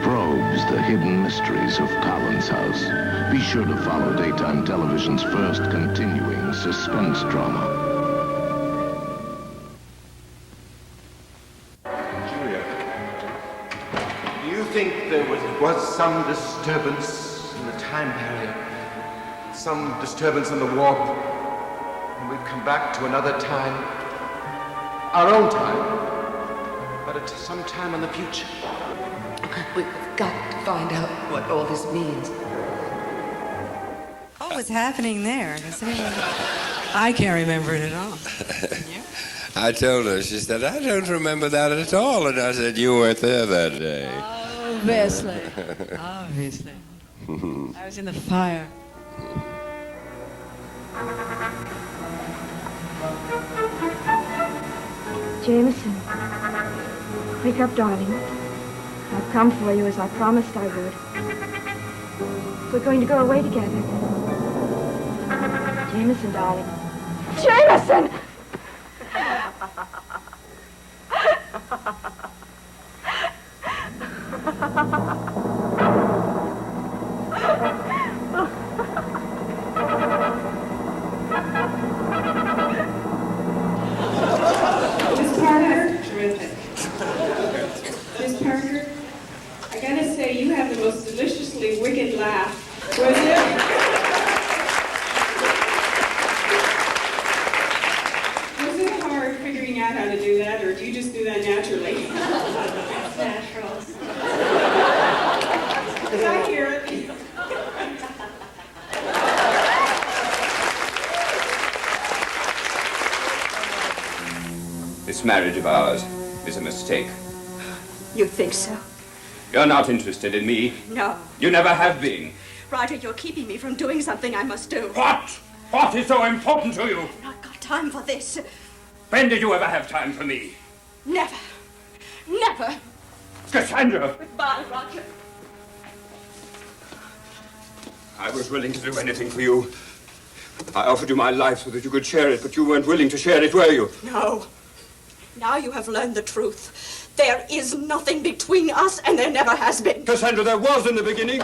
probes the hidden mysteries of Collins House. Be sure to follow daytime television's first continuing suspense drama. Julia, do you think there was some disturbance in the time period? Some disturbance in the warp? And we've come back to another time? Our own time? But at some time in the future? We've got to find out what all this means. What was happening there? I can't remember it at all. Yeah. I told her, she said, I don't remember that at all. And I said, you weren't there that day. Obviously. Obviously. I was in the fire. Jameson, wake up, darling. I've come for you as I promised I would. We're going to go away together. Jameson, darling. Jameson! Miss Parker? Terrific. Miss Parker, I gotta say, you have the most deliciously wicked laugh. Was it? Was it hard figuring out how to do that, or do you just do that naturally? That's natural. Did I hear it? This marriage of ours is a mistake. You think so? You're not interested in me. No. You never have been. Roger, you're keeping me from doing something I must do. What? What is so important to you? I've not got time for this. When did you ever have time for me? Never. Never. Cassandra! Goodbye, Roger. I was willing to do anything for you. I offered you my life so that you could share it, but you weren't willing to share it, were you? No. Now you have learned the truth. There is nothing between us, and there never has been. Cassandra, there was in the beginning.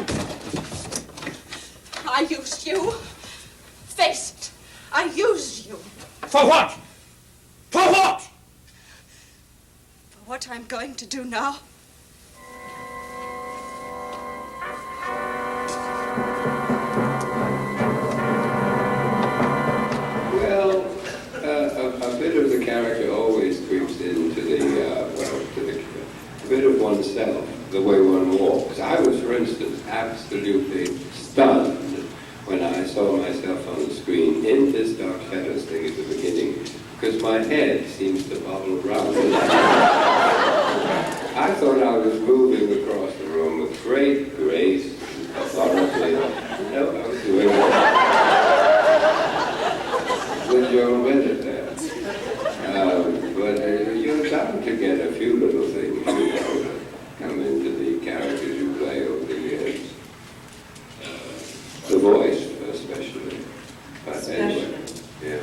I used you. Face it. I used you. For what? For what? For what I'm going to do now. Well, a bit of the character always creeps into a bit of oneself, the way one walks. I was, for instance, absolutely stunned when I saw myself on the screen in this Dark Shadows thing at the beginning, because my head seems to bobble around. I thought I was moving across the room with great grace and authority. No, I was doing it with Joan Bennett there. But you're bound to get a few little things, you know, that come into the characters you play over the years. The voice, especially. But anyway, yeah.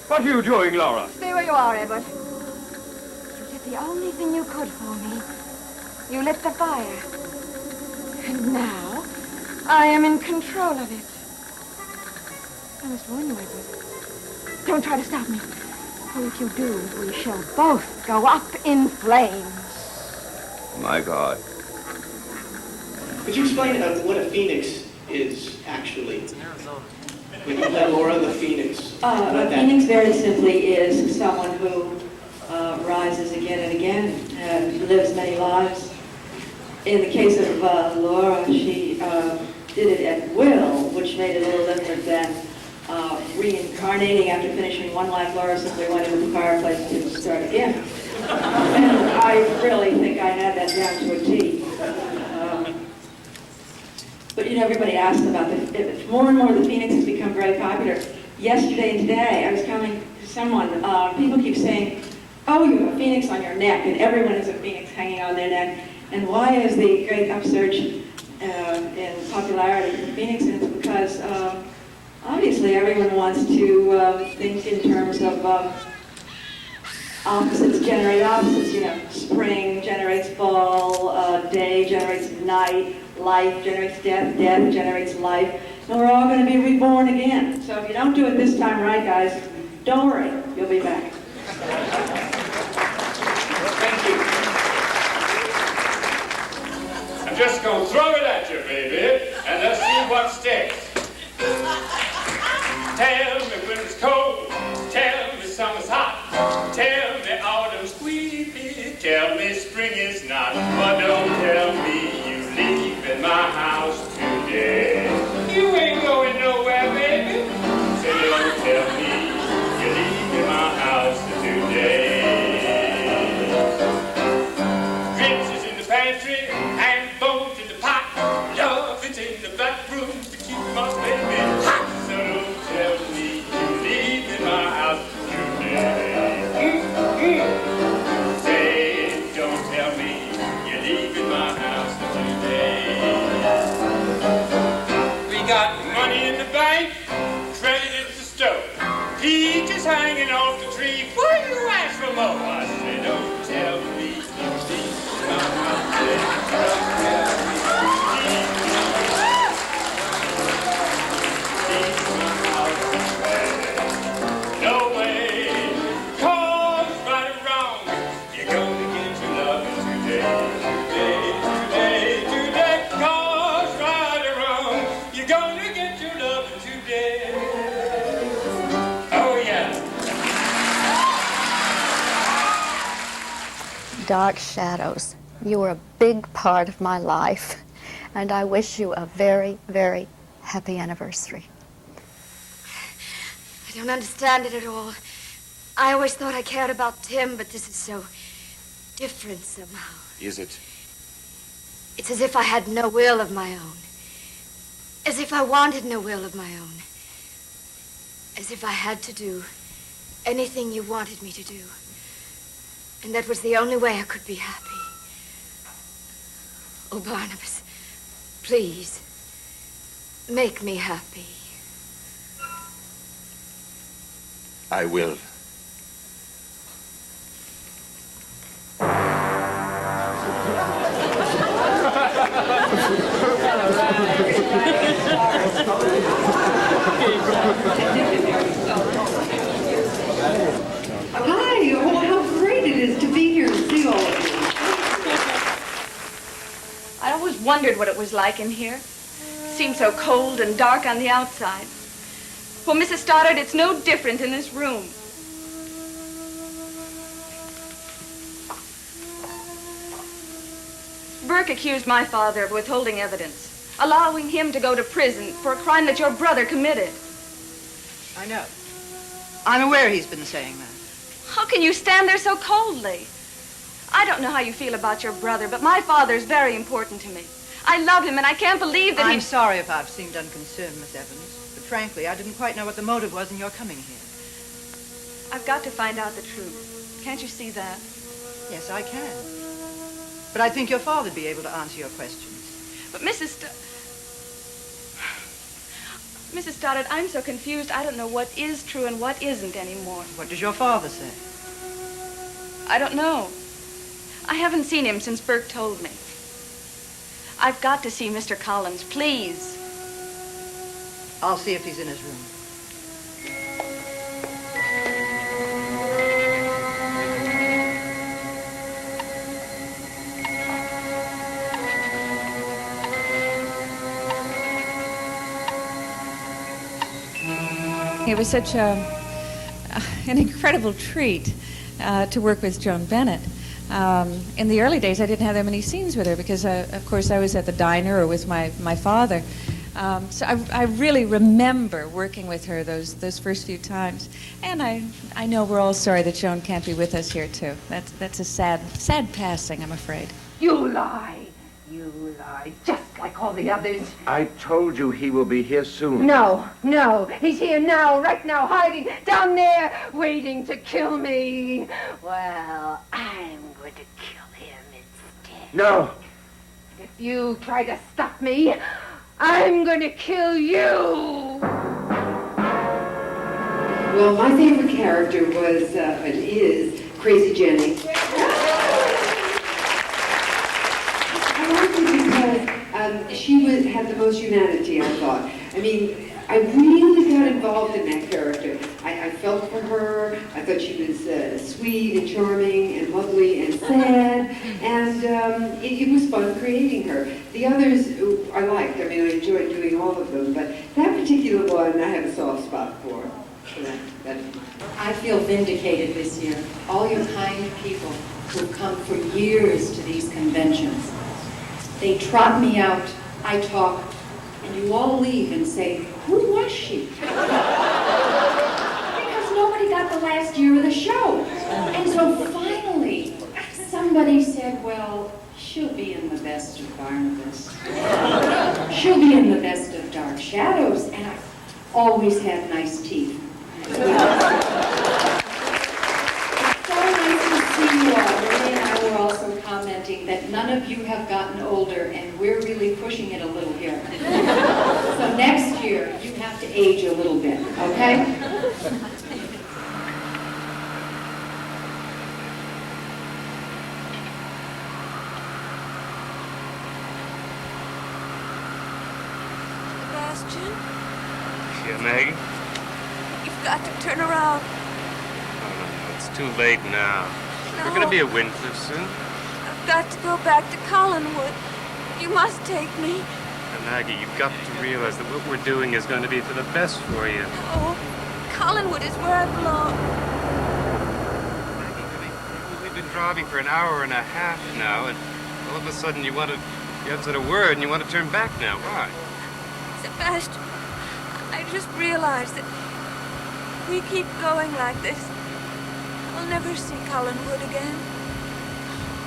What are you doing, Laura? Stay where you are, Edward. You did the only thing you could for me. You lit the fire. And now, I am in control of it. I must warn you, Edward. Don't try to stop me. For if you do, we shall both go up in flames. My God. Could you explain what a phoenix is, actually? It's in Arizona. When you play Laura the Phoenix. A phoenix very simply is someone who rises again and again and lives many lives. In the case of Laura, she did it at will, which made it a little different than reincarnating after finishing one life. Laura simply went into the fireplace and didn't start again. And I really think I had that down to a T. But you know, everybody asks about it. More and more the Phoenix has become very popular. Yesterday and today, I was telling someone, people keep saying, oh, you have a Phoenix on your neck, and everyone has a Phoenix hanging on their neck. And why is the great upsurge in popularity of the Phoenix? And it's because obviously everyone wants to think in terms of opposites generate opposites. You know, spring generates fall, day generates night, life generates death, death generates life, and we're all going to be reborn again. So if you don't do it this time right, guys, don't worry, you'll be back. Thank you. I'm just going to throw it at you, baby, and let's see what sticks. Tell me when it's cold, tell me summer's hot, tell me autumn's squeaky, tell me spring is not, but don't tell me you leaving my house today. You ain't going nowhere, baby, so don't tell me you're leaving my house today. Grits is in the pantry and bones in the pot, love is in the back room to keep my baby hot. So don't tell me you leaving my house today. Say, don't tell me you're leaving my house today. We got money in the bank, credit at the store, peaches hanging off the tree. Why do you ask for more? I say, don't tell me you're leaving my house today. Don't tell me you're leaving my house. No way, cause right or wrong, you're gonna get your loving today, cause right or wrong, you're gonna get your loving today. Oh yeah. Dark Shadows, you were a big part of my life, and I wish you a very, very happy anniversary. I don't understand it at all. I always thought I cared about Tim, but this is so different somehow. Is it? It's as if I had no will of my own. As if I wanted no will of my own. As if I had to do anything you wanted me to do. And that was the only way I could be happy. Oh, Barnabas, please, make me happy. I will. Hi, oh, how great it is to be here and see all of you. I always wondered what it was like in here. It seemed so cold and dark on the outside. Well, Mrs. Stoddard, it's no different in this room. Burke accused my father of withholding evidence, allowing him to go to prison for a crime that your brother committed. I know. I'm aware he's been saying that. How can you stand there so coldly? I don't know how you feel about your brother, but my father's very important to me. I love him, and I can't believe that I'm sorry if I've seemed unconcerned, Miss Evans. But frankly, I didn't quite know what the motive was in your coming here. I've got to find out the truth. Can't you see that? Yes, I can. But I think your father'd be able to answer your questions. But Mrs. Stoddard, I'm so confused. I don't know what is true and what isn't anymore. What does your father say? I don't know. I haven't seen him since Burke told me. I've got to see Mr. Collins, please. I'll see if he's in his room. It was such an incredible treat to work with Joan Bennett. In the early days, I didn't have that many scenes with her because, of course, I was at the diner or with my father. So I really remember working with her those first few times. And I know we're all sorry that Joan can't be with us here, too. That's a sad passing, I'm afraid. You lie. You lie, just like all the others. I told you he will be here soon. No, he's here now, right now, hiding down there, waiting to kill me. Well, I'm going to kill him instead. No. If you try to stop me, I'm going to kill you. Well, my favorite character was, and is, Crazy Jenny. I liked her because she had the most humanity, I thought. I mean, I really got involved in that character. I felt for her. I thought she was sweet and charming and lovely and sad. And it was fun creating her. The others I liked. I mean, I enjoyed doing all of them. But that particular one, I have a soft spot for. So I feel vindicated this year. All your kind people who've come for years to these conventions. They trot me out, I talk, and you all leave and say, who was she? Because nobody got the last year of the show. And so finally, somebody said, well, she'll be in the best of Barnabas. She'll be in the best of Dark Shadows. And I always had nice teeth. It's so nice to see you all. Renee and I were also commenting that none of you have gotten older, and we're really pushing it a little here. So next year, you have to age a little bit, okay? Sebastian, Yeah, Maggie? you've got to turn around. Oh, no, it's too late now. We're going to be at Wincliffe soon. I've got to go back to Collinwood. You must take me. And Maggie, you've got to realize that what we're doing is going to be for the best for you. Oh, Collinwood is where I belong. We've been driving for an hour and a half now, and all of a sudden you haven't said a word and you want to turn back now. Why? Sebastian, I just realized that if we keep going like this, I'll never see Collinwood again.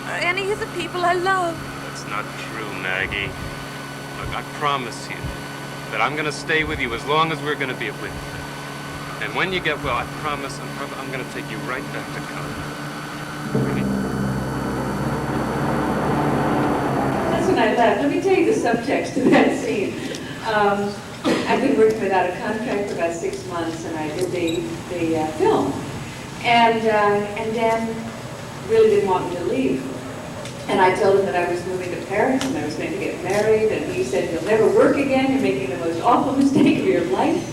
Or any of the people I love. That's not true, Maggie. Look, I promise you that I'm going to stay with you as long as we're going to be at Wincliffe. And when you get well, I promise I'm going to take you right back to Collinwood. That's when I left. Let me tell you the subtext to that scene. I've been working without a contract for about 6 months, and I did the film. And Dan really didn't want me to leave. And I told him that I was moving to Paris and I was going to get married. And he said, you'll never work again. You're making the most awful mistake of your life.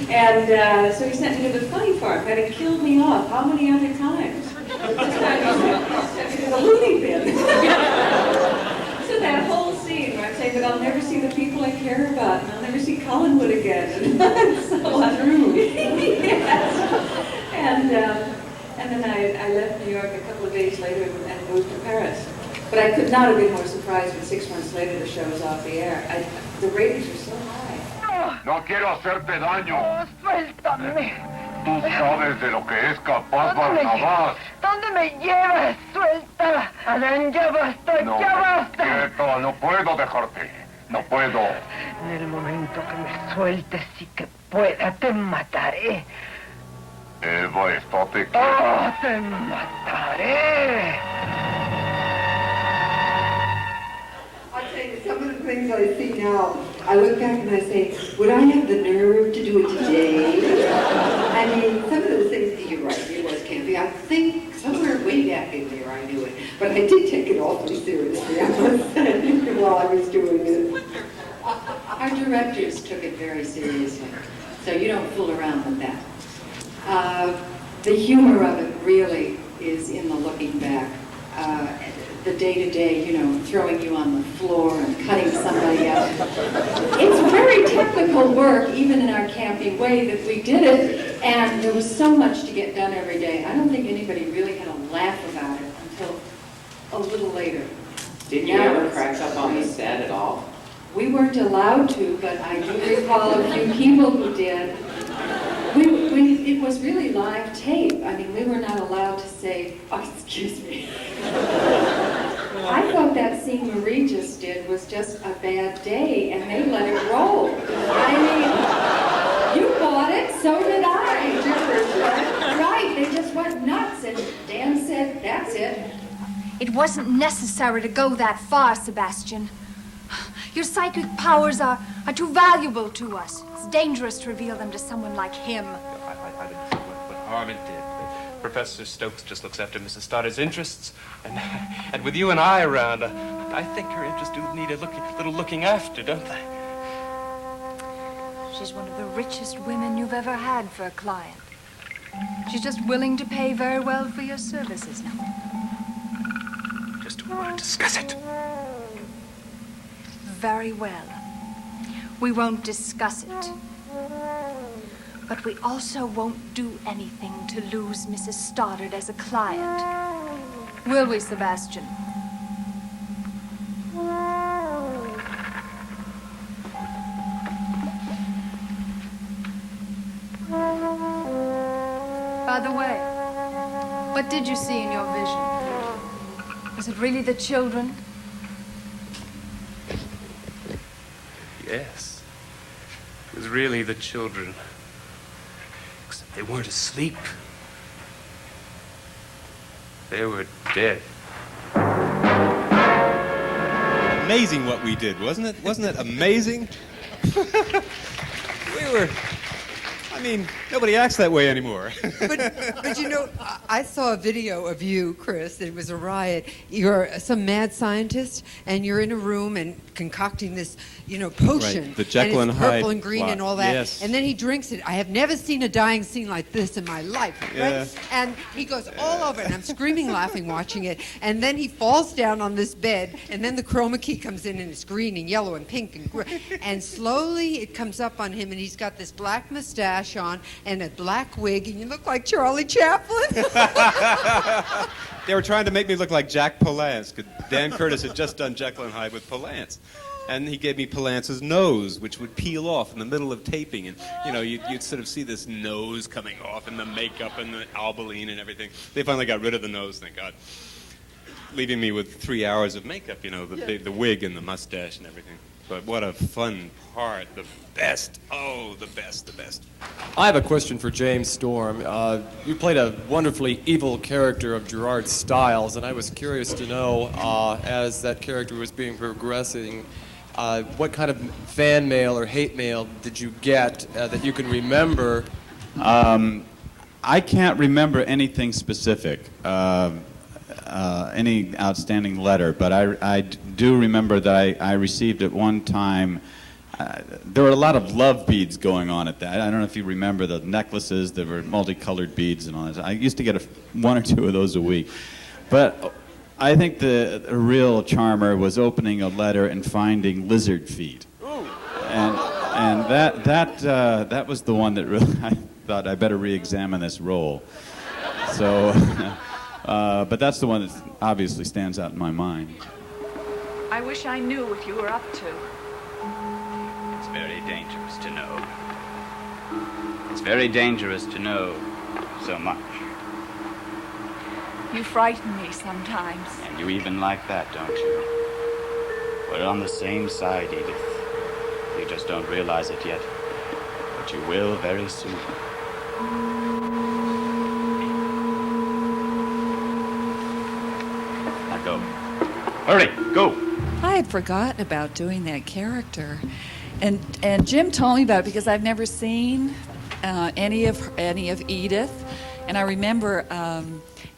And so he sent me to the funny farm. Had it killed me off. How many other times? This time he sent me to the loony bin. So that whole scene where I'm saying that I'll never see the people I care about and I'll never see Collinwood again. And so true. Yes. And then I left New York a couple of days later and moved to Paris. But I could not have been more surprised when 6 months later the show was off the air. The ratings were so high. No quiero hacerte daño. Oh, suéltame. Tú sabes de lo que es capaz Barnabás. ¿Dónde me llevas? Suelta. Adán, ya basta, No, ya basta. quieto, no puedo dejarte. No puedo. En el momento que me sueltes y que pueda, te mataré. Eva, estate quieta. ¡Oh, te mataré! I'll tell you, some of the things I see now, I look back and I say, would I have the nerve to do it today? I mean, some of those things, you're right, it was campy. I think somewhere way back in there I knew it. But I did take it awfully seriously, I must say, while I was doing it. Our directors took it very seriously, so you don't fool around with that. The humor of it really is in the looking back. The day-to-day, throwing you on the floor and cutting somebody up. It's very technical work, even in our campy way, that we did it, and there was so much to get done every day. I don't think anybody really had a laugh about it until a little later. Didn't you ever crack up on the set at all? We weren't allowed to, but I do recall a few people who did. It was really live tape. I mean, we were not allowed to say, oh, excuse me. I thought that scene Marie just did was just a bad day, and they let it roll. I mean, you bought it, so did I. Right, they just went nuts, and Dan said, that's it. It wasn't necessary to go that far, Sebastian. Your psychic powers are too valuable to us. It's dangerous to reveal them to someone like him. I didn't say what harm it did. Professor Stokes just looks after Mrs. Stoddard's interests, and with you and I around, I think her interests do need a little looking after, don't they? She's one of the richest women you've ever had for a client. She's just willing to pay very well for your services now. Just don't want to discuss it. Very well. We won't discuss it. But we also won't do anything to lose Mrs. Stoddard as a client. Will we, Sebastian? By the way, what did you see in your vision? Was it really the children? Yes. It was really the children. Except they weren't asleep. They were dead. Amazing what we did, wasn't it? Wasn't it amazing? I mean, nobody acts that way anymore. But you know, I saw a video of you, Chris. It was a riot. You're some mad scientist, and you're in a room and concocting this, potion. Right, the Jekyll and it's Hyde purple and green plot. and all that. Yes. And then he drinks it. I have never seen a dying scene like this in my life. Right? Yeah. And he goes all over, and I'm screaming, laughing, watching it. And then he falls down on this bed, and then the chroma key comes in, and it's green and yellow and pink and and slowly it comes up on him, and he's got this black mustache on and a black wig, and you look like Charlie Chaplin. They were trying to make me look like Jack Palance, because Dan Curtis had just done Jekyll and Hyde with Palance. And he gave me Palance's nose, which would peel off in the middle of taping. And, you'd sort of see this nose coming off and the makeup and the Albolene and everything. They finally got rid of the nose, thank God. Leaving me with 3 hours of makeup, the wig and the mustache and everything. But what a fun part. The best. Oh, the best. I have a question for James Storm. You played a wonderfully evil character of Gerard Stiles, and I was curious to know, as that character was being progressing, what kind of fan mail or hate mail did you get that you can remember? I can't remember anything specific. Any outstanding letter, but I do remember that I received at one time, there were a lot of love beads going on at that. I don't know if you remember the necklaces that were multicolored beads and all that. I used to get one or two of those a week. But I think the real charmer was opening a letter and finding lizard feet. And that was the one that really, I thought I better re-examine this role. So... but that's the one that obviously stands out in my mind. I wish I knew what you were up to. It's very dangerous to know. It's very dangerous to know so much. You frighten me sometimes. And you even like that, don't you? We're on the same side, Edith. You just don't realize it yet. But you will very soon. Go. Hurry, go. I had forgotten about doing that character, and Jim told me about it because I've never seen any of Edith, and I remember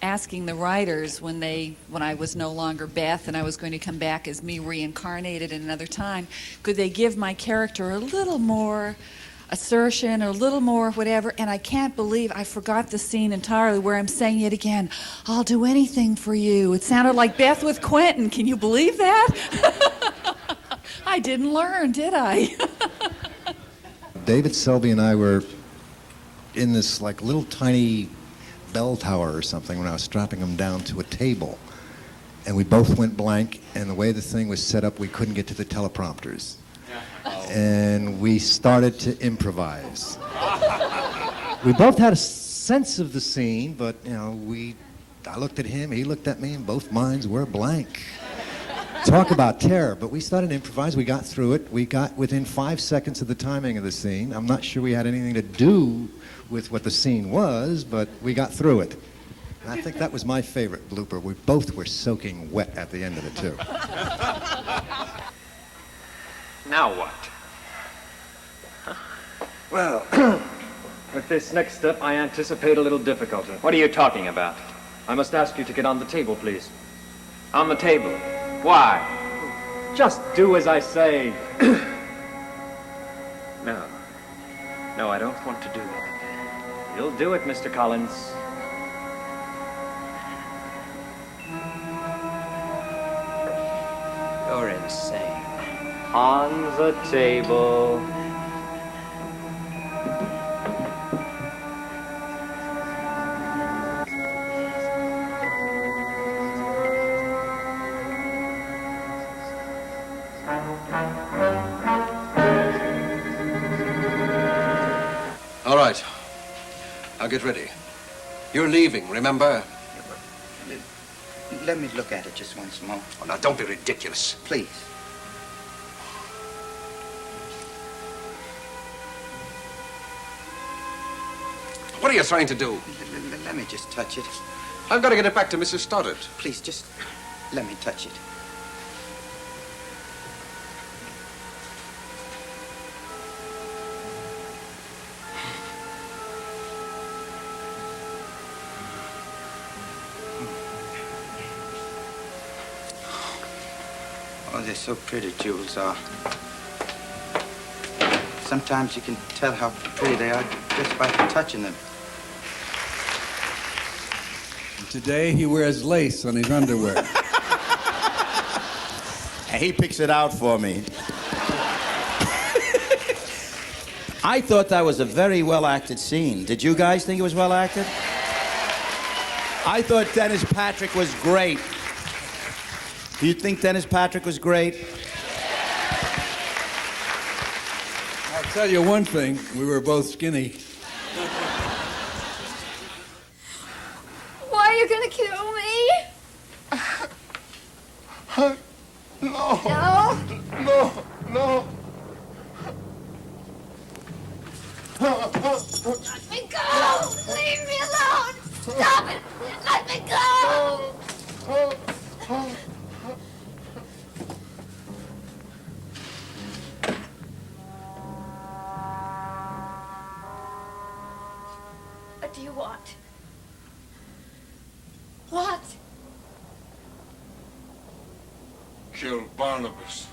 asking the writers when I was no longer Beth and I was going to come back as me reincarnated in another time, could they give my character a little more assertion or a little more whatever, and I can't believe I forgot the scene entirely where I'm saying it again. I'll do anything for you. It sounded like Beth with Quentin. Can you believe that? I didn't learn, did I? David Selby and I were in this little tiny bell tower or something when I was strapping him down to a table. And we both went blank, and the way the thing was set up, we couldn't get to the teleprompters. And we started to improvise. We both had a sense of the scene, but I looked at him, he looked at me, and both minds were blank. Talk about terror, but we started to improvise, we got through it, we got within 5 seconds of the timing of the scene. I'm not sure we had anything to do with what the scene was, but we got through it. And I think that was my favorite blooper. We both were soaking wet at the end of it, too. Now what? Well, With this next step, I anticipate a little difficulty. What are you talking about? I must ask you to get on the table, please. On the table? Why? Just do as I say. No. No, I don't want to do that. You'll do it, Mr. Collins. You're insane. On the table. All right. Now get ready. You're leaving, remember? Let me look at it just once more. Oh, now, don't be ridiculous. Please. What are you trying to do? Let me just touch it. I've got to get it back to Mrs. Stoddard. Please, just let me touch it. Oh, they're so pretty, jewels are. Sometimes you can tell how pretty they are just by touching them. Today he wears lace on his underwear. And he picks it out for me. I thought that was a very well-acted scene. Did you guys think it was well-acted? I thought Dennis Patrick was great. Do you think Dennis Patrick was great? I'll tell you one thing, we were both skinny. Why are you gonna kill me? No. No? No. No. Let me go! Leave me alone! Stop it! Let me go! What do you want? What? Kill Barnabas.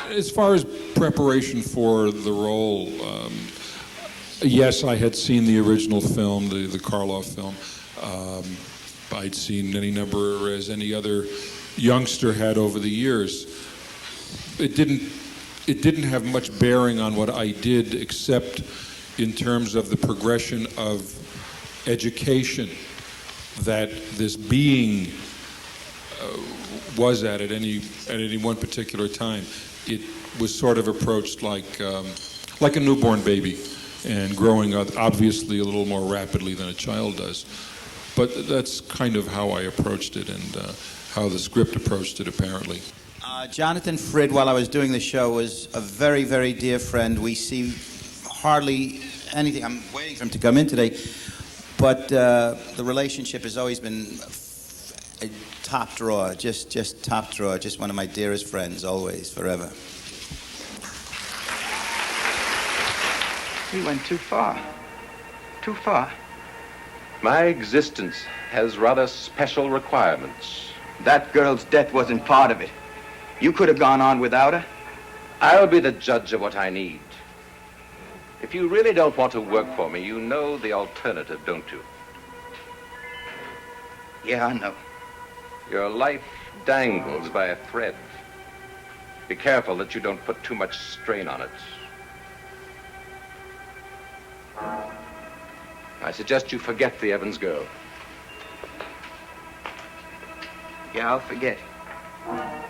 As far as preparation for the role, yes, I had seen the original film, the Karloff film. I'd seen any number, as any other youngster had over the years. It didn't have much bearing on what I did, except in terms of the progression of education that this being was at any one particular time. It was sort of approached like a newborn baby, and growing up obviously a little more rapidly than a child does. But that's kind of how I approached it, and how the script approached it, apparently. Jonathan Frid, while I was doing the show, was a very, very dear friend. We see hardly anything. I'm waiting for him to come in today. But the relationship has always been a top drawer, just top drawer, just one of my dearest friends, always, forever. He went too far. Too far. My existence has rather special requirements. That girl's death wasn't part of it. You could have gone on without her. I'll be the judge of what I need. If you really don't want to work for me, you know the alternative, don't you? Yeah, I know. Your life dangles by a thread. Be careful that you don't put too much strain on it. I suggest you forget the Evans girl. Yeah, I'll forget.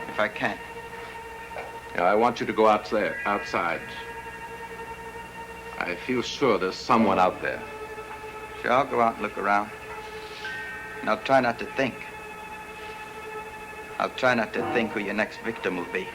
If I can. Now, I want you to go out there, outside. I feel sure there's someone out there. Sure, I'll go out and look around. And I'll try not to think. I'll try not to think who your next victim will be.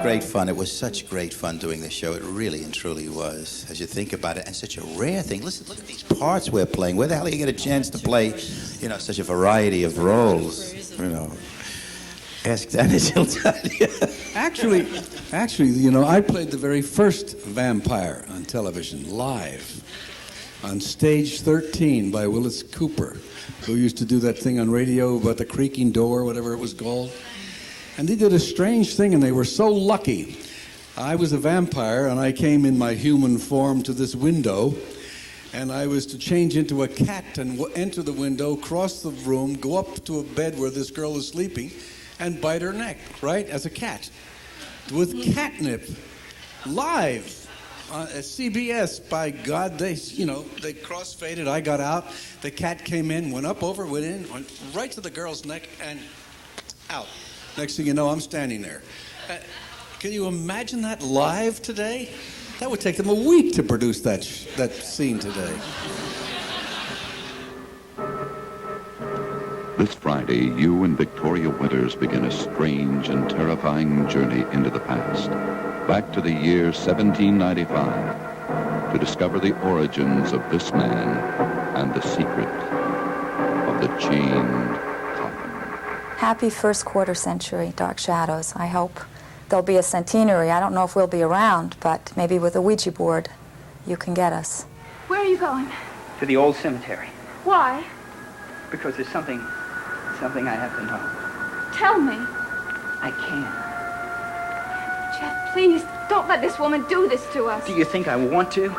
great fun. It was such great fun doing this show. It really and truly was, as you think about it. And such a rare thing. Listen, look at these parts we're playing. Where the hell do you get a chance to play, you know, such a variety of roles? You know, ask Dennis, he'll tell you. Actually, you know, I played the very first vampire on television, live, on Stage 13 by Willis Cooper, who used to do that thing on radio about the creaking door, whatever it was called. And they did a strange thing, and they were so lucky. I was a vampire, and I came in my human form to this window, and I was to change into a cat and enter the window, cross the room, go up to a bed where this girl is sleeping, and bite her neck, right, as a cat, with catnip, live on CBS. By God, they cross-faded. I got out. The cat came in, went up, over, went in, went right to the girl's neck, and out. Next thing you know, I'm standing there. Can you imagine that live today? That would take them a week to produce that scene today. This Friday, you and Victoria Winters begin a strange and terrifying journey into the past, back to the year 1795, to discover the origins of this man and the secret of the chained coffin. Happy first quarter century, Dark Shadows. I hope there'll be a centenary. I don't know if we'll be around, but maybe with a Ouija board, you can get us. Where are you going? To the old cemetery. Why? Because there's something I have to know. Tell me. I can't. Jeff, please, don't let this woman do this to us. Do you think I want to?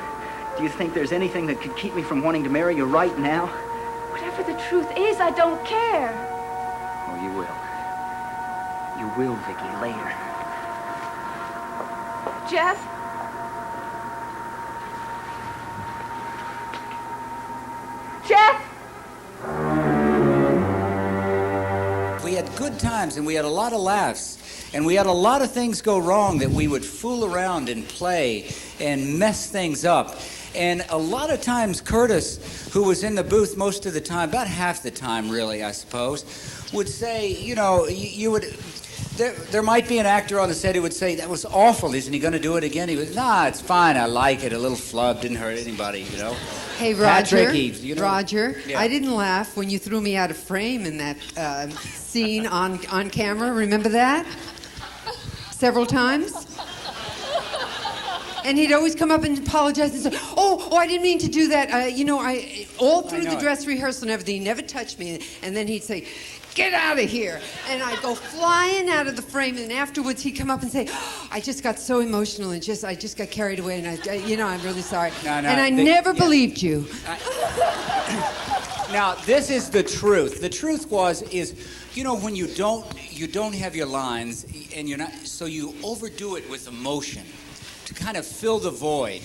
Do you think there's anything that could keep me from wanting to marry you right now? Whatever the truth is, I don't care. Oh, you will. You will, Vicky, later. Jeff? Jeff? We had good times and we had a lot of laughs and we had a lot of things go wrong that we would fool around and play and mess things up. And a lot of times Curtis, who was in the booth most of the time, about half the time really, I suppose, would say, you know, you would... There might be an actor on the set who would say, that was awful, isn't he going to do it again? He would, nah, it's fine, I like it, a little flub, didn't hurt anybody, you know? Hey, Roger, Patrick, you know? Roger, Yeah. I didn't laugh when you threw me out of frame in that scene on camera. Remember that? Several times? And he'd always come up and apologize and say, oh, I didn't mean to do that. All through the dress rehearsal and everything, he never touched me. And then he'd say, get out of here. And I'd go flying out of the frame, and afterwards he'd come up and say, oh, I just got so emotional and I just got carried away, and I'm really sorry. No, and I never believed you. Now, this is the truth. The truth is, you know, when you don't have your lines, and you're not, so you overdo it with emotion to kind of fill the void.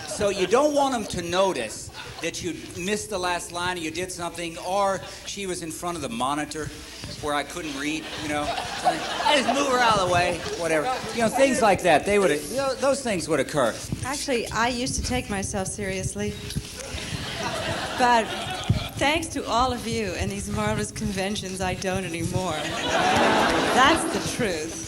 So you don't want them to notice that you missed the last line or you did something, or she was in front of the monitor where I couldn't read, you know. So I just move her out of the way, whatever. You know, things like that. Those things would occur. Actually, I used to take myself seriously. But thanks to all of you and these marvelous conventions, I don't anymore. That's the truth.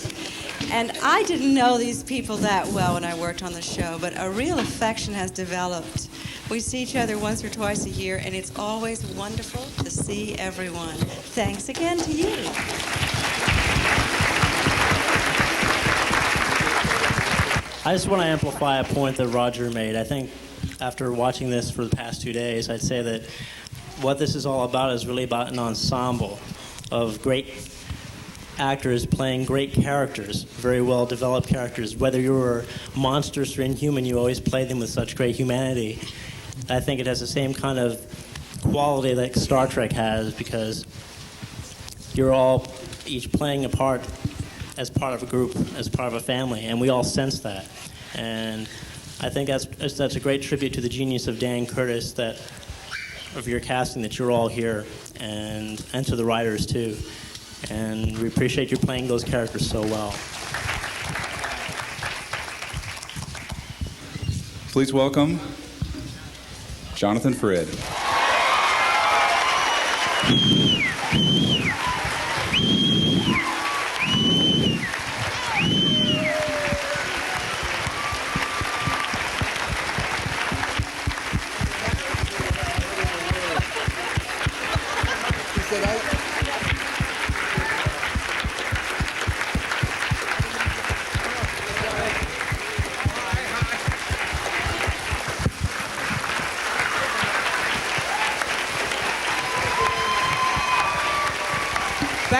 And I didn't know these people that well when I worked on the show, but a real affection has developed. We see each other once or twice a year, and it's always wonderful to see everyone. Thanks again to you. I just want to amplify a point that Roger made. I think after watching this for the past 2 days, I'd say that what this is all about is really about an ensemble of great actors playing great characters, very well developed characters. Whether you were monstrous or inhuman, you always played them with such great humanity. I think it has the same kind of quality that Star Trek has, because you're all each playing a part as part of a group, as part of a family, and we all sense that. And I think that's a great tribute to the genius of Dan Curtis, that of your casting, that you're all here, and to the writers too. And we appreciate you playing those characters so well. Please welcome Jonathan Frid.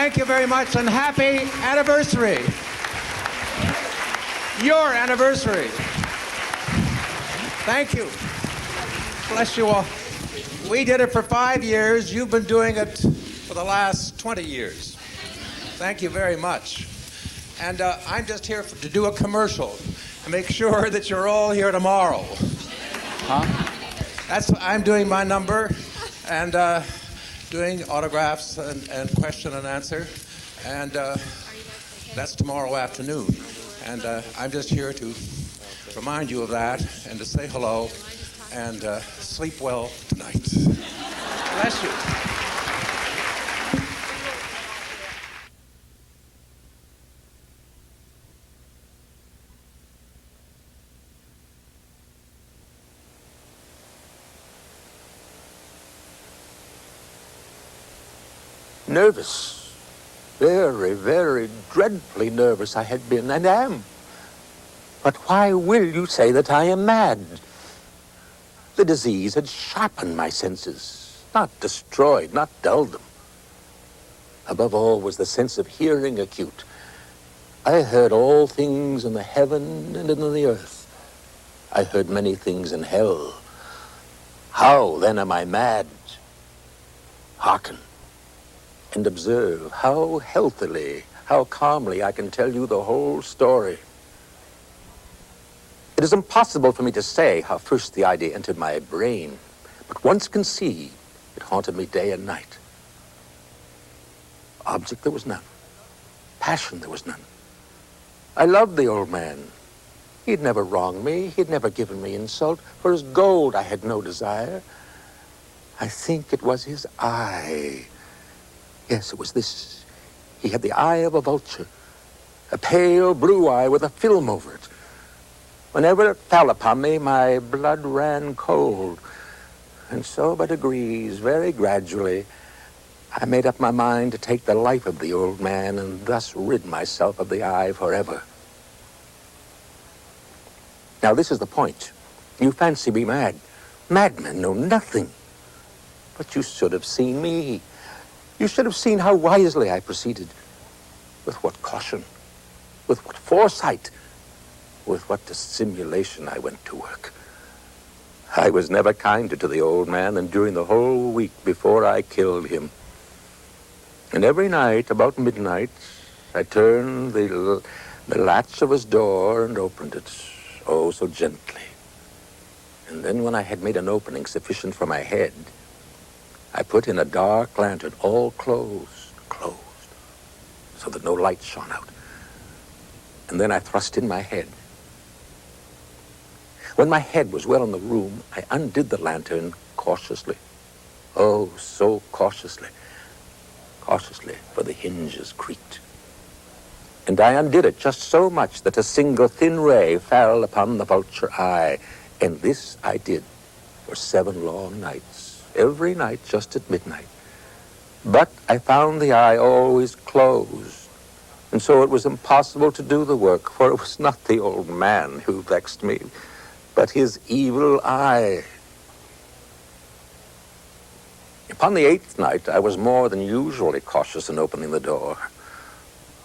Thank you very much, and happy anniversary. Your anniversary. Thank you. Bless you all. We did it for 5 years. You've been doing it for the last 20 years. Thank you very much. And I'm just here to do a commercial to make sure that you're all here tomorrow. I'm doing my number and doing autographs and question and answer. And that's tomorrow afternoon. And I'm just here to remind you of that and to say hello and sleep well tonight. Bless you. Nervous. Very, very dreadfully nervous I had been and am. But why will you say that I am mad? The disease had sharpened my senses, not destroyed, not dulled them. Above all was the sense of hearing acute. I heard all things in the heaven and in the earth. I heard many things in hell. How then am I mad? Hearken and observe how healthily, how calmly I can tell you the whole story. It is impossible for me to say how first the idea entered my brain, but once conceived, it haunted me day and night. Object there was none. Passion there was none. I loved the old man. He'd never wronged me. He'd never given me insult. For his gold I had no desire. I think it was his eye. Yes, it was this. He had the eye of a vulture, a pale blue eye with a film over it. Whenever it fell upon me, my blood ran cold. And so by degrees, very gradually, I made up my mind to take the life of the old man and thus rid myself of the eye forever. Now, this is the point. You fancy me mad. Madmen know nothing. But you should have seen me. You should have seen how wisely I proceeded. With what caution, with what foresight, with what dissimulation I went to work. I was never kinder to the old man than during the whole week before I killed him. And every night, about midnight, I turned the latch of his door and opened it, oh, so gently. And then when I had made an opening sufficient for my head, I put in a dark lantern, all closed, so that no light shone out. And then I thrust in my head. When my head was well in the room, I undid the lantern cautiously. Oh, so cautiously. Cautiously, for the hinges creaked. And I undid it just so much that a single thin ray fell upon the vulture eye. And this I did for 7 long nights. Every night just at midnight. But I found the eye always closed, and so it was impossible to do the work, for it was not the old man who vexed me, but his evil eye. Upon the 8th night, I was more than usually cautious in opening the door.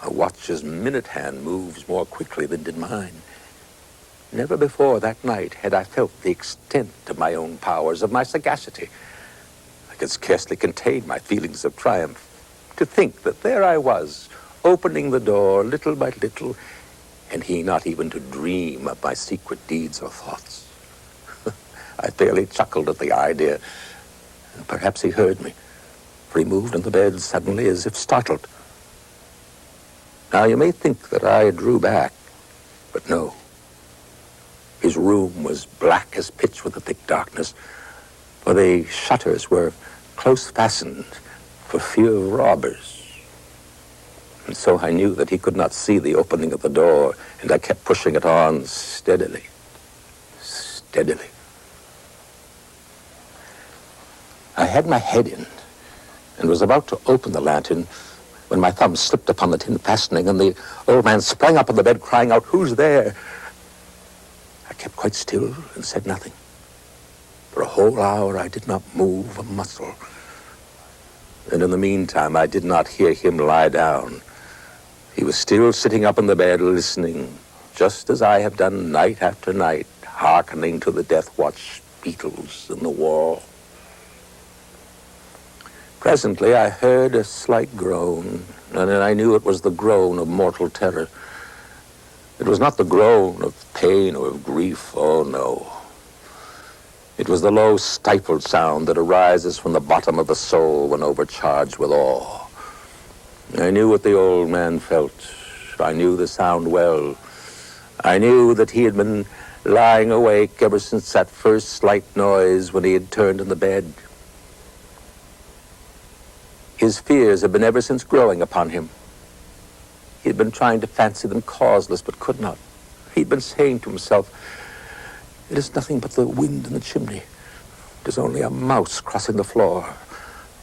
A watch's minute hand moves more quickly than did mine. Never before that night had I felt the extent of my own powers, of my sagacity. I could scarcely contain my feelings of triumph. To think that there I was, opening the door little by little, and he not even to dream of my secret deeds or thoughts. I fairly chuckled at the idea. Perhaps he heard me, for he moved in the bed suddenly as if startled. Now you may think that I drew back, but no. His room was black as pitch with the thick darkness, for the shutters were close fastened for fear of robbers. And so I knew that he could not see the opening of the door, and I kept pushing it on steadily, steadily. I had my head in and was about to open the lantern when my thumb slipped upon the tin fastening, and the old man sprang up on the bed crying out, "Who's there?" I kept quite still and said nothing. For a whole hour I did not move a muscle. And in the meantime, I did not hear him lie down. He was still sitting up in the bed listening, just as I have done night after night, hearkening to the death watch beetles in the wall. Presently, I heard a slight groan, and then I knew it was the groan of mortal terror. It was not the groan of pain or of grief, oh no. It was the low, stifled sound that arises from the bottom of the soul when overcharged with awe. I knew what the old man felt. I knew the sound well. I knew that he had been lying awake ever since that first slight noise when he had turned in the bed. His fears had been ever since growing upon him. He had been trying to fancy them causeless, but could not. He'd been saying to himself, "It is nothing but the wind in the chimney. It is only a mouse crossing the floor.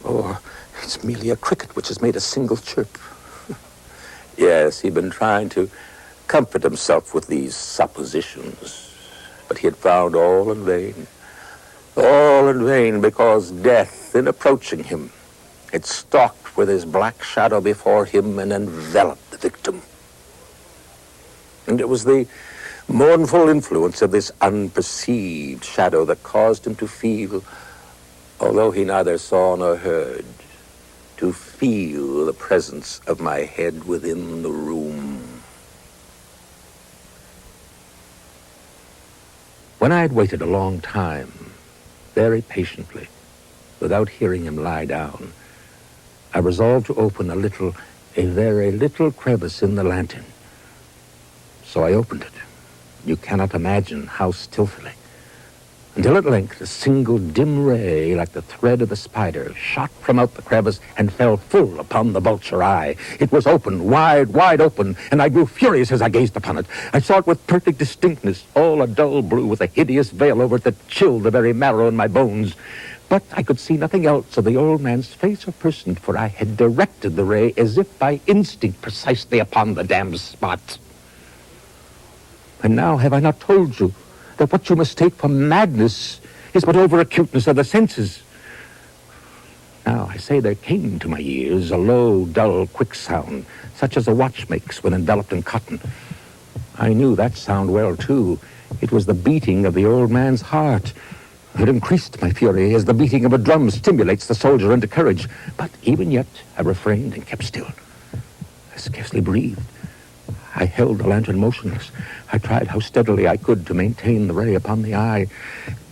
Or it's merely a cricket which has made a single chirp." Yes, he'd been trying to comfort himself with these suppositions, but he had found all in vain. All in vain, because death, in approaching him, had stalked with his black shadow before him and enveloped the victim. And it was the mournful influence of this unperceived shadow that caused him to feel, although he neither saw nor heard, to feel the presence of my head within the room. When I had waited a long time, very patiently, without hearing him lie down, I resolved to open a very little crevice in the lantern. So I opened it. You cannot imagine how stealthily, until at length a single dim ray, like the thread of a spider, shot from out the crevice and fell full upon the vulture eye. It was open, wide open, and I grew furious as I gazed upon it. I saw it with perfect distinctness, all a dull blue with a hideous veil over it that chilled the very marrow in my bones. But I could see nothing else of the old man's face or person, for I had directed the ray as if by instinct precisely upon the damned spot. And now have I not told you that what you mistake for madness is but over-acuteness of the senses? Now, I say there came to my ears a low, dull, quick sound, such as a watch makes when enveloped in cotton. I knew that sound well, too. It was the beating of the old man's heart. It increased my fury as the beating of a drum stimulates the soldier into courage. But even yet, I refrained and kept still. I scarcely breathed. I held the lantern motionless. I tried how steadily I could to maintain the ray upon the eye.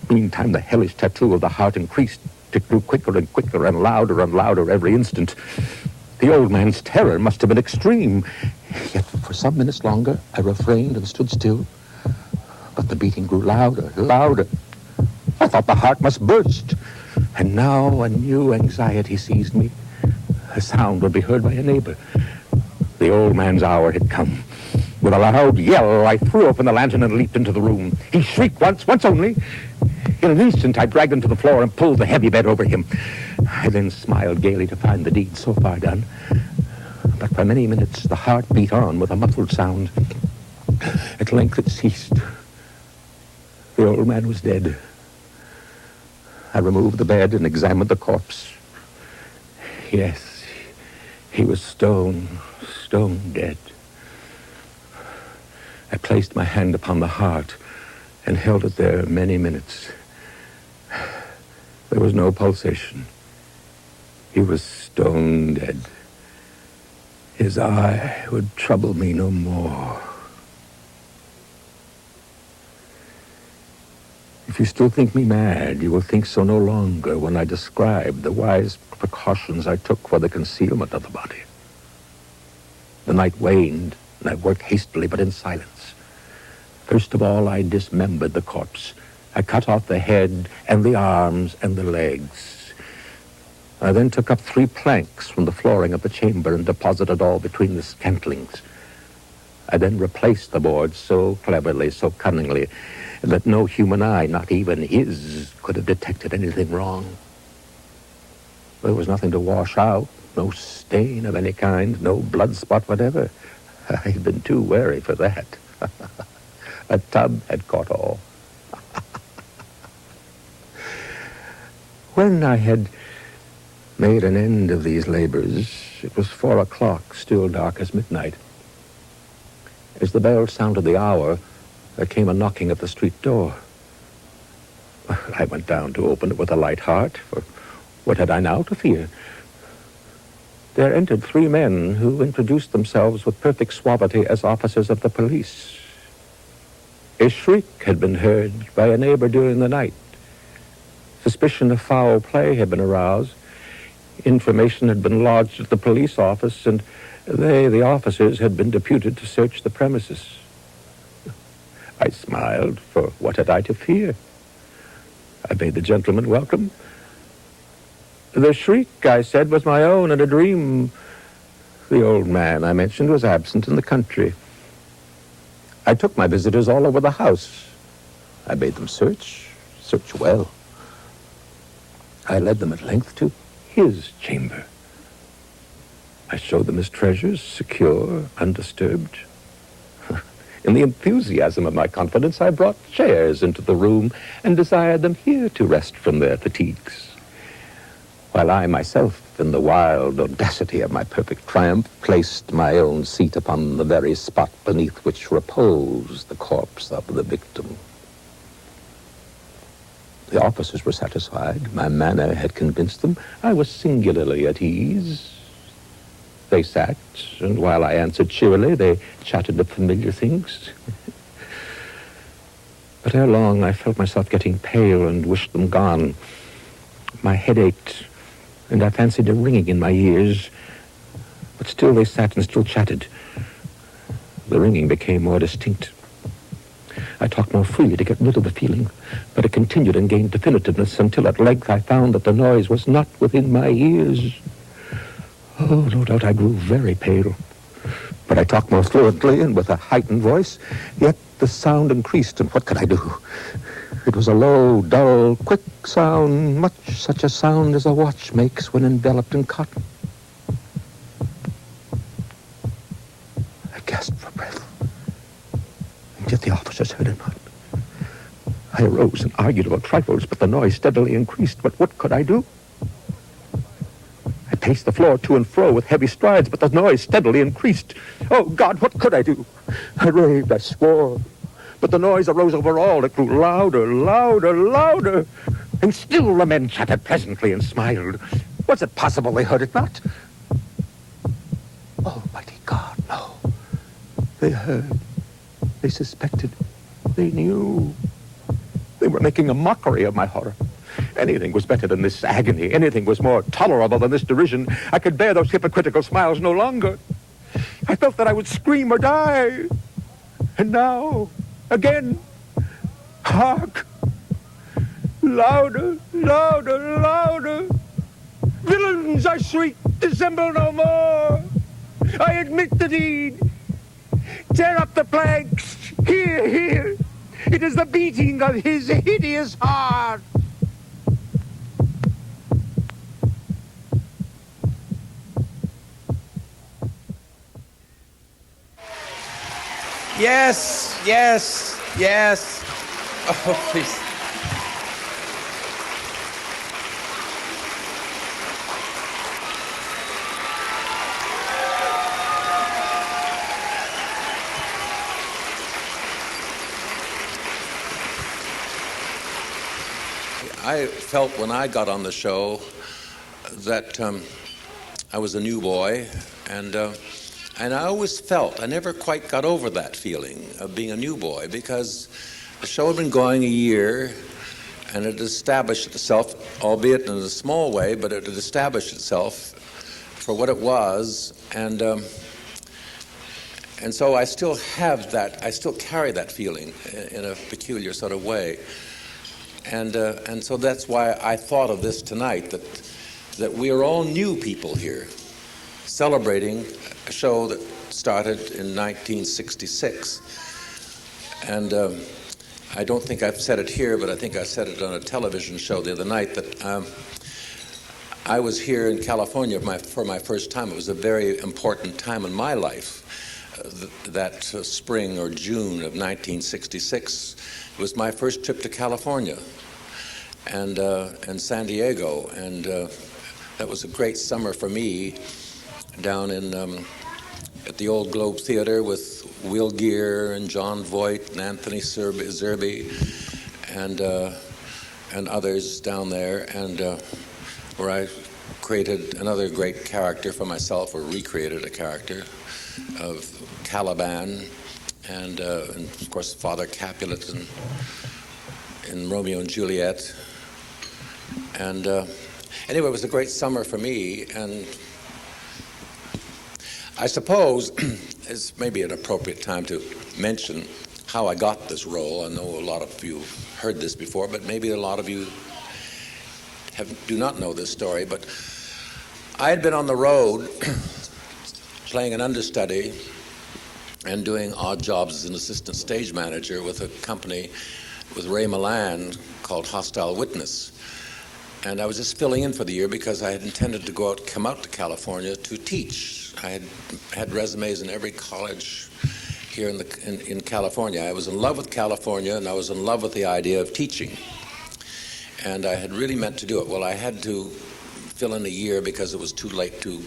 Meantime, the hellish tattoo of the heart increased. It grew quicker and quicker and louder every instant. The old man's terror must have been extreme. Yet for some minutes longer, I refrained and stood still. But the beating grew louder. I thought the heart must burst. And now a new anxiety seized me. A sound would be heard by a neighbor. The old man's hour had come. With a loud yell, I threw open the lantern and leaped into the room. He shrieked once only. In an instant, I dragged him to the floor and pulled the heavy bed over him. I then smiled gaily to find the deed so far done. But for many minutes, the heart beat on with a muffled sound. At length, it ceased. The old man was dead. I removed the bed and examined the corpse. Yes, he was stone dead. I placed my hand upon the heart and held it there many minutes. There was no pulsation. He was stone dead. His eye would trouble me no more. If you still think me mad, you will think so no longer when I describe the wise precautions I took for the concealment of the body. The night waned, and I worked hastily but in silence. First of all, I dismembered the corpse. I cut off the head and the arms and the legs. I then took up 3 planks from the flooring of the chamber and deposited all between the scantlings. I then replaced the boards so cleverly, so cunningly, that no human eye, not even his, could have detected anything wrong. There was nothing to wash out, no stain of any kind, no blood spot whatever. I had been too wary for that. A tub had caught all. When I had made an end of these labors. It was 4 o'clock, still dark as midnight. As the bell sounded the hour, there came a knocking at the street door. I went down to open it with a light heart, for what had I now to fear? There entered 3 men who introduced themselves with perfect suavity as officers of the police. A shriek had been heard by a neighbor during the night. Suspicion of foul play had been aroused. Information had been lodged at the police office, and they, the officers, had been deputed to search the premises. I smiled, for what had I to fear? I bade the gentleman welcome. The shriek, I said, was my own and a dream. The old man I mentioned was absent in the country. I took my visitors all over the house. I bade them search well. I led them at length to his chamber. I showed them his treasures, secure, undisturbed. In the enthusiasm of my confidence, I brought chairs into the room and desired them here to rest from their fatigues, while I myself, in the wild audacity of my perfect triumph, placed my own seat upon the very spot beneath which reposed the corpse of the victim. The officers were satisfied. My manner had convinced them. I was singularly at ease. They sat, and while I answered cheerily, they chatted of familiar things. But ere long, I felt myself getting pale and wished them gone. My head ached, and I fancied a ringing in my ears. But still they sat and still chatted. The ringing became more distinct. I talked more freely to get rid of the feeling, but it continued and gained definitiveness until at length I found that the noise was not within my ears. Oh, no doubt I grew very pale. But I talked more fluently and with a heightened voice, yet the sound increased, and what could I do? It was a low, dull, quick sound, much such a sound as a watch makes when enveloped in cotton. I gasped for breath, and yet the officers heard it not. I arose and argued about trifles, but the noise steadily increased. But what could I do? I paced the floor to and fro with heavy strides, but the noise steadily increased. Oh, God, what could I do? I raved, I swore. But the noise arose over all. It grew louder, louder, louder. And still the men chatted pleasantly and smiled. Was it possible they heard it not? Almighty God, no. They heard. They suspected. They knew. They were making a mockery of my horror. Anything was better than this agony. Anything was more tolerable than this derision. I could bear those hypocritical smiles no longer. I felt that I would scream or die. And now, again, hark! Louder, louder, louder! Villains, I shrieked, dissemble no more! I admit the deed! Tear up the planks! Here, here! It is the beating of his hideous heart! Yes, yes, yes. Oh, please. I felt when I got on the show that I was a new boy, and I always felt, I never quite got over that feeling of being a new boy, because the show had been going a year, and it had established itself, albeit in a small way, but it had established itself for what it was, and so I still have that, I still carry that feeling in a peculiar sort of way. And so that's why I thought of this tonight, that we are all new people here, celebrating a show that started in 1966. And I don't think I've said it here, but I think I said it on a television show the other night, that I was here in California for my first time. It was a very important time in my life. That spring or June of 1966 was my first trip to California and San Diego, and that was a great summer for me down in at the old Globe Theater with Will Geer and John Voight and Anthony Zerbe and others down there, and where I created another great character for myself, or recreated a character of Caliban, and of course Father Capulet in Romeo and Juliet. And anyway, it was a great summer for me, and I suppose it's maybe an appropriate time to mention how I got this role. I know a lot of you heard this before, but maybe a lot of you do not know this story. But I had been on the road playing an understudy and doing odd jobs as an assistant stage manager with a company with Ray Milland called Hostile Witness. And I was just filling in for the year because I had intended to come out to California to teach. I had resumes in every college here in California. I was in love with California, and I was in love with the idea of teaching. And I had really meant to do it. Well, I had to fill in a year because it was too late to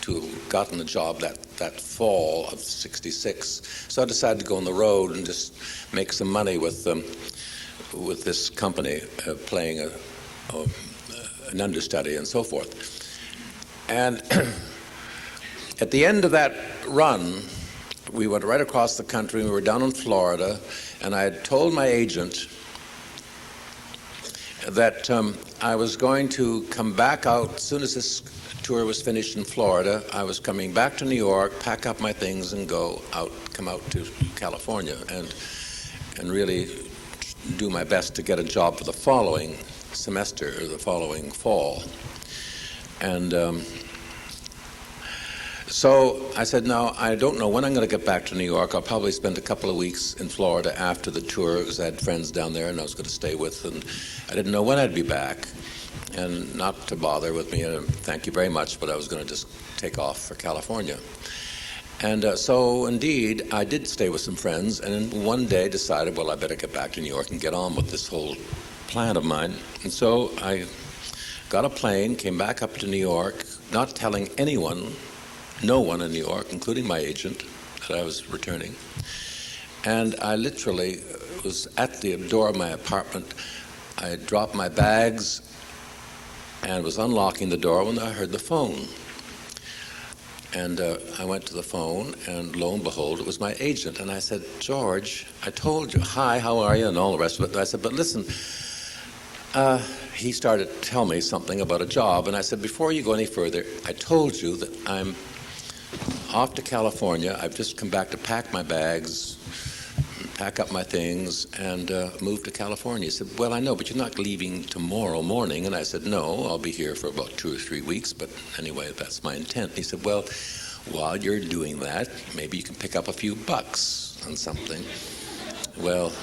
have gotten the job that fall of '66. So I decided to go on the road and just make some money with this company, playing an understudy and so forth. And at the end of that run, we went right across the country. We were down in Florida, and I had told my agent that I was going to come back out as soon as this tour was finished in Florida. I was coming back to New York, pack up my things, and come out to California, and really do my best to get a job for the following semester, or the following fall. And so I said, no, I don't know when I'm going to get back to New York. I'll probably spend a couple of weeks in Florida after the tour, because I had friends down there and I was going to stay with, and I didn't know when I'd be back. And not to bother with me, thank you very much, but I was going to just take off for California. And so, indeed, I did stay with some friends, and then one day decided, well, I better get back to New York and get on with this whole plan of mine. And so I got a plane, came back up to New York, not telling anyone, no one in New York, including my agent, that I was returning. And I literally was at the door of my apartment. I dropped my bags and was unlocking the door when I heard the phone. And I went to the phone, and lo and behold, it was my agent. And I said, George, I told you, hi, how are you, and all the rest of it. And I said, but listen, he started to tell me something about a job. And I said, before you go any further, I told you that I'm off to California. I've just come back to pack my bags, pack up my things, and move to California. He said, well, I know, but you're not leaving tomorrow morning. And I said, no, I'll be here for about 2 or 3 weeks, but anyway, that's my intent. He said, well, while you're doing that, maybe you can pick up a few bucks on something. Well,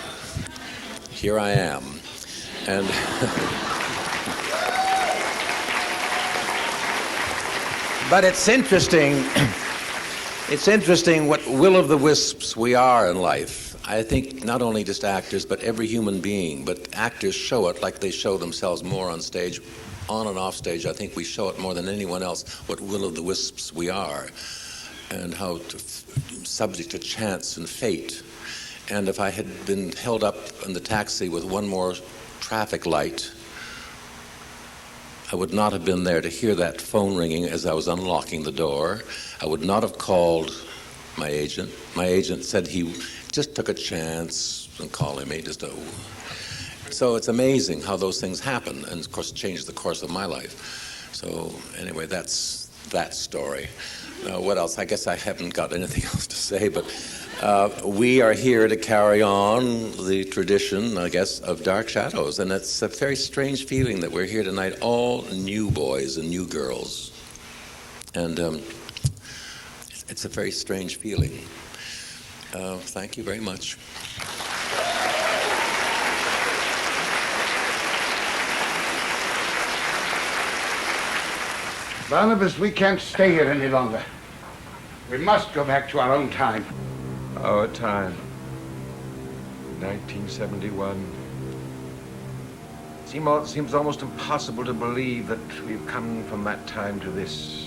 here I am. And but it's interesting. It's interesting what will-o'-the-wisps we are in life. I think not only just actors, but every human being. But actors show it like they show themselves more on stage, on and off stage. I think we show it more than anyone else, what will-o'-the-wisps we are, and how subject to chance and fate. And if I had been held up in the taxi with one more traffic light, I would not have been there to hear that phone ringing as I was unlocking the door. I would not have called my agent. My agent said he just took a chance in calling me. So it's amazing how those things happen, and of course changed the course of my life. So anyway, that's that story. What else? I guess I haven't got anything else to say, but we are here to carry on the tradition, I guess, of Dark Shadows. And it's a very strange feeling that we're here tonight, all new boys and new girls. And it's a very strange feeling. Thank you very much. Barnabas, we can't stay here any longer. We must go back to our own time. Our time. 1971. Seems almost impossible to believe that we've come from that time to this.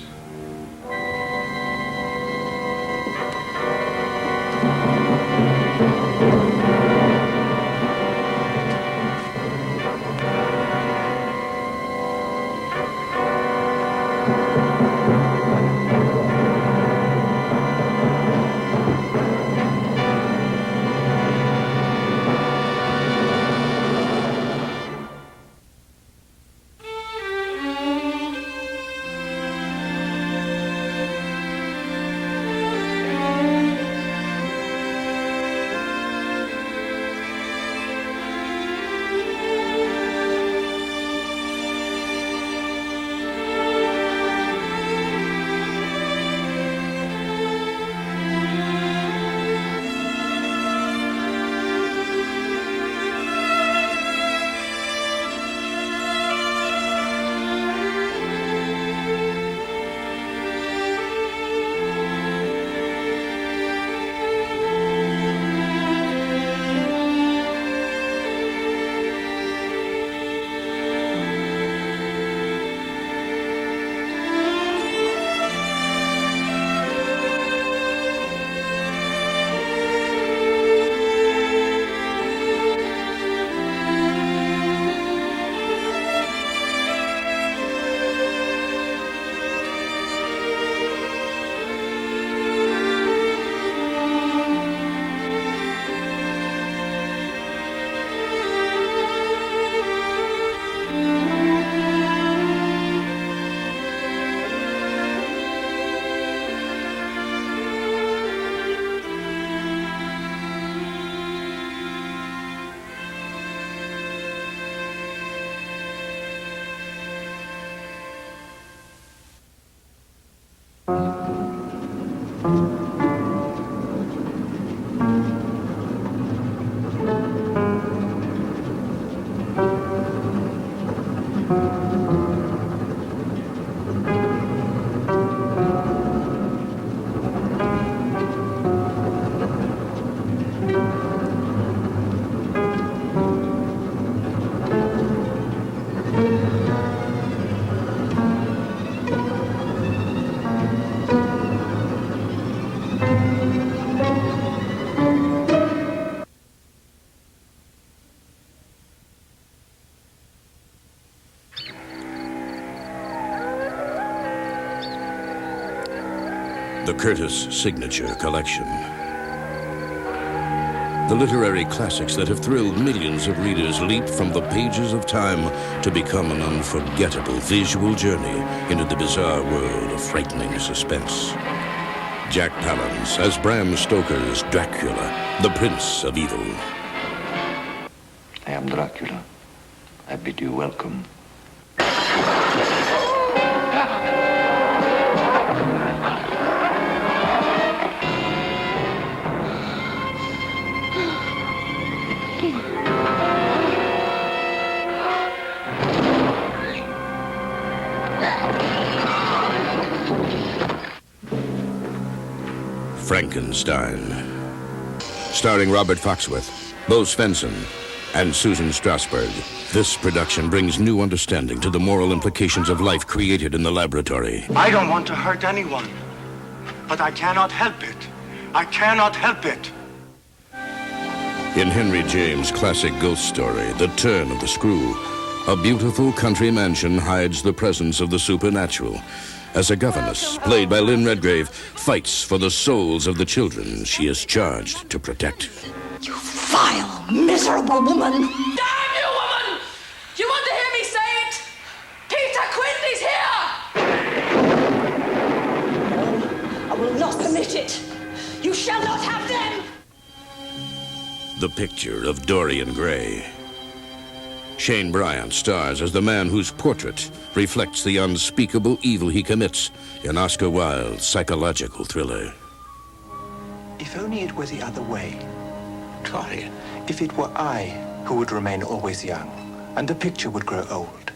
The Curtis Signature Collection. The literary classics that have thrilled millions of readers leap from the pages of time to become an unforgettable visual journey into the bizarre world of frightening suspense. Jack Palance as Bram Stoker's Dracula, the Prince of Evil. I am Dracula. I bid you welcome. Frankenstein. Starring Robert Foxworth, Bo Svensson, and Susan Strasberg. This production brings new understanding to the moral implications of life created in the laboratory. I don't want to hurt anyone, but I cannot help it. I cannot help it. In Henry James' classic ghost story, The Turn of the Screw, a beautiful country mansion hides the presence of the supernatural, as a governess, played by Lynn Redgrave, fights for the souls of the children she is charged to protect. You vile, miserable woman! Damn you, woman! Do you want to hear me say it? Peter Quinley's here! I will not permit it. You shall not have them! The picture of Dorian Gray. Shane Bryant stars as the man whose portrait reflects the unspeakable evil he commits in Oscar Wilde's psychological thriller. If only it were the other way. Claudia, if it were I who would remain always young, and the picture would grow old.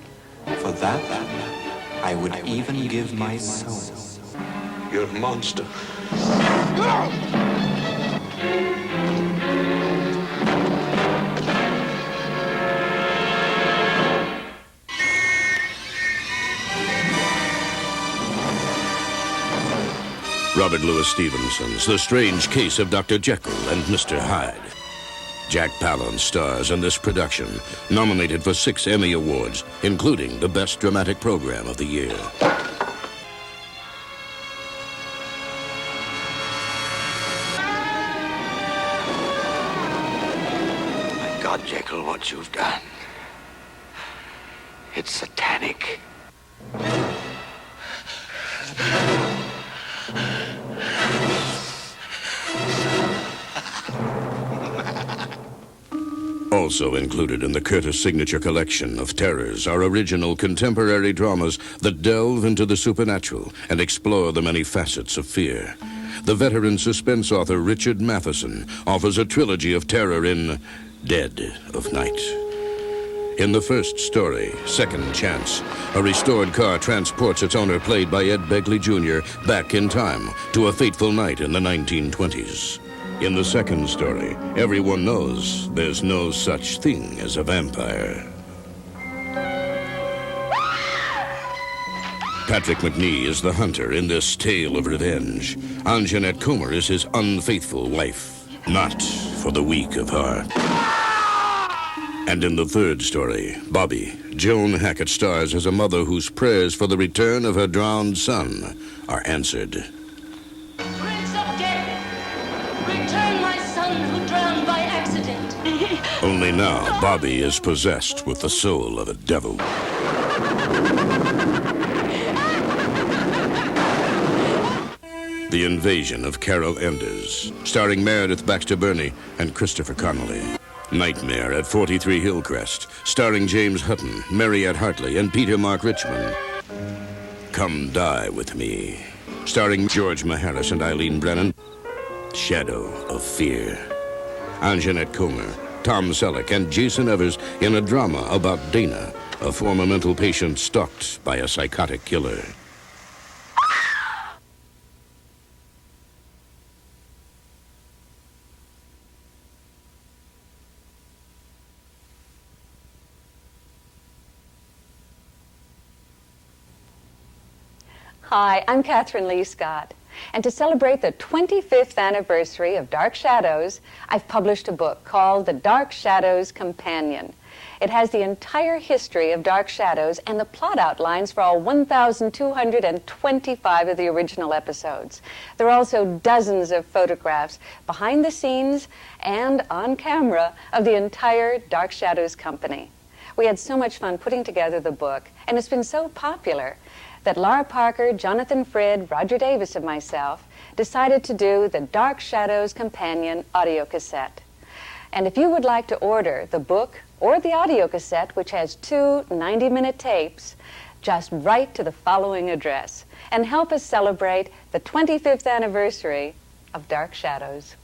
For that, I would even give my soul. You're a monster. Robert Louis Stevenson's The Strange Case of Dr. Jekyll and Mr. Hyde. Jack Palance stars in this production, nominated for 6 Emmy Awards, including the Best Dramatic Program of the Year. My God, Jekyll, what you've done. It's satanic. Also included in the Curtis Signature Collection of terrors are original contemporary dramas that delve into the supernatural and explore the many facets of fear. The veteran suspense author Richard Matheson offers a trilogy of terror in Dead of Night. In the first story, Second Chance, a restored car transports its owner, played by Ed Begley Jr., back in time to a fateful night in the 1920s. In the second story, everyone knows there's no such thing as a vampire. Patrick Macnee is the hunter in this tale of revenge. Anjanette Comer is his unfaithful wife, not for the weak of heart. And in the third story, Bobby, Joan Hackett stars as a mother whose prayers for the return of her drowned son are answered. Return my son who drowned by accident. Only now, Bobby is possessed with the soul of a devil. The Invasion of Carol Enders, starring Meredith Baxter Birney and Christopher Connolly. Nightmare at 43 Hillcrest, starring James Hutton, Mariette Hartley, and Peter Mark Richmond. Come Die With Me, starring George Maharis and Eileen Brennan. Shadow of Fear. Anjanette Comer, Tom Selleck, and Jason Evers in a drama about Dana, a former mental patient stalked by a psychotic killer. Hi, I'm Catherine Lee Scott. And to celebrate the 25th anniversary of Dark Shadows, I've published a book called The Dark Shadows Companion. It has the entire history of Dark Shadows and the plot outlines for all 1,225 of the original episodes. There are also dozens of photographs behind the scenes and on camera of the entire Dark Shadows company. We had so much fun putting together the book, and it's been so popular that Laura Parker, Jonathan Frid, Roger Davis, and myself decided to do the Dark Shadows Companion audio cassette. And if you would like to order the book or the audio cassette, which has 2 90-minute tapes, just write to the following address and help us celebrate the 25th anniversary of Dark Shadows.